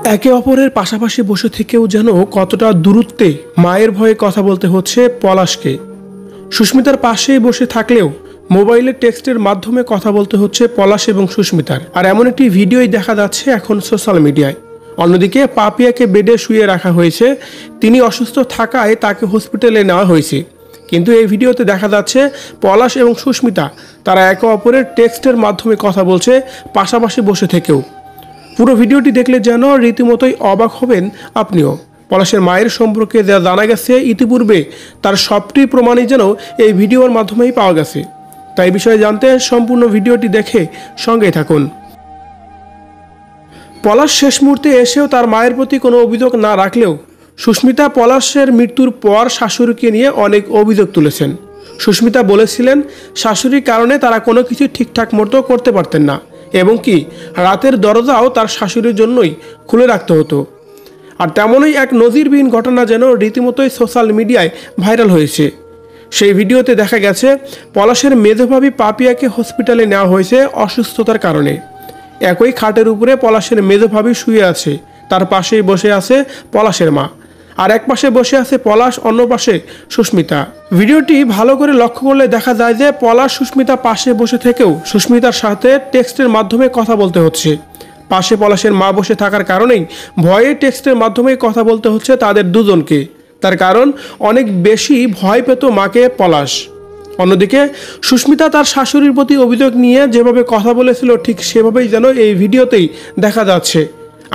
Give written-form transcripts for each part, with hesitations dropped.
একে অপরের পাশাপাশি বসে থেকেও যেন কতটা দূরত্বে মায়ের ভয়ে কথা বলতে হচ্ছে পলাশকে। সুস্মিতার পাশেই বসে থাকলেও মোবাইলের টেক্সটের মাধ্যমে কথা বলতে হচ্ছে পলাশ এবং সুস্মিতার। আর এমন একটি ভিডিওই দেখা যাচ্ছে এখন সোশ্যাল মিডিয়ায়। অন্যদিকে পাপিয়াকে বেডে শুয়ে রাখা হয়েছে, তিনি অসুস্থ থাকায় তাকে হসপিটালে নেওয়া হয়েছে। কিন্তু এই ভিডিওতে দেখা যাচ্ছে পলাশ এবং সুস্মিতা তারা একে অপরের টেক্সটের মাধ্যমে কথা বলছে পাশাপাশি বসে থেকেও। পুরো ভিডিওটি দেখলে যেন রীতিমতোই অবাক হবেন আপনিও। পলাশের মায়ের সম্পর্কে যা জানা গেছে ইতিপূর্বে তার সবটি প্রমাণই যেন এই ভিডিওর মাধ্যমেই পাওয়া গেছে। তাই বিষয়ে জানতে সম্পূর্ণ ভিডিওটি দেখে সঙ্গেই থাকুন। পলাশ শেষ মুহূর্তে এসেও তার মায়ের প্রতি কোনো অভিযোগ না রাখলেও সুস্মিতা পলাশের মৃত্যুর পর শাশুড়িকে নিয়ে অনেক অভিযোগ তুলেছেন। সুস্মিতা বলেছিলেন শাশুড়ির কারণে তারা কোনো কিছু ঠিকঠাক মতো করতে পারতেন না এবং কি রাতের দরজাও তার শাশুড়ির জন্যই খুলে রাখতে হতো। আর তেমনই এক নজিরবিহীন ঘটনা যেন রীতিমতোই সোশ্যাল মিডিয়ায় ভাইরাল হয়েছে। সেই ভিডিওতে দেখা গেছে পলাশের মেজভাবী পাপিয়াকে হসপিটালে নেওয়া হয়েছে অসুস্থতার কারণে। একই খাটের উপরে পলাশের মেজভাবী শুয়ে আছে, তার পাশেই বসে আছে পলাশের মা, আর এক পাশে বসে আছে পলাশ, অন্য পাশে সুস্মিতা। ভিডিওটি ভালো করে লক্ষ্য করলে দেখা যায় যে পলাশ সুস্মিতা পাশে বসে থেকেও সুস্মিতার সাথে টেক্সটের মাধ্যমে কথা বলতে হচ্ছে। পাশে পলাশের মা বসে থাকার কারণেই ভয়ে টেক্সটের মাধ্যমে কথা বলতে হচ্ছে তাদের দুজনকে। তার কারণ অনেক বেশি ভয় পেত মাকে পলাশ। অন্যদিকে সুস্মিতা তার শাশুড়ির প্রতি অভিযোগ নিয়ে যেভাবে কথা বলেছিল ঠিক সেভাবেই যেন এই ভিডিওতেই দেখা যাচ্ছে।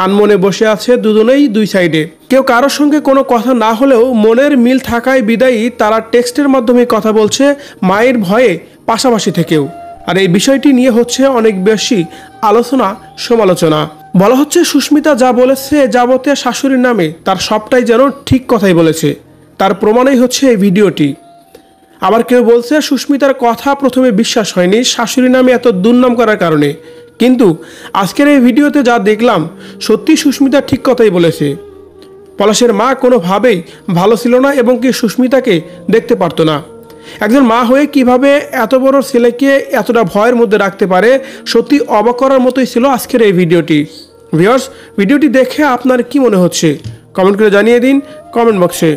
আনমনে বসে আছে দুজনেই দুই সাইডে, কেউ কারোর সঙ্গে কোনো কথা না হলেও মনের মিল থাকায় বিদায়ী তারা টেক্সটের মাধ্যমে কথা বলছে মায়ের ভয়ে পাশাপাশি থেকেও। আর এই বিষয়টি নিয়ে হচ্ছে অনেক বেশি আলোচনা সমালোচনা। বলা হচ্ছে সুস্মিতা যা বলেছে যাবতীয় শাশুড়ির নামে তার সবটাই যেন ঠিক কথাই বলেছে, তার প্রমাণই হচ্ছে এই ভিডিওটি। আবার কেউ বলছে সুস্মিতার কথা প্রথমে বিশ্বাস হয়নি শাশুড়ি নামে এত দুর্নাম করার কারণে, কিন্তু আজকের এই ভিডিওতে যা দেখলাম সত্যি সুস্মিতা ঠিক কথাই বলেছে। পলাশের মা কোনোভাবেই ভালো ছিল না এবং কি সুস্মিতাকে দেখতে পারতো না। একজন মা হয়ে কিভাবে এত বড় ছেলেকে এতটা ভয়ের মধ্যে রাখতে পারে, সত্যি অবাক করার মতোই ছিল আজকের এই ভিডিওটি। ভিউয়ার্স, ভিডিওটি দেখে আপনার কি মনে হচ্ছে কমেন্ট করে জানিয়ে দিন কমেন্ট বক্সে।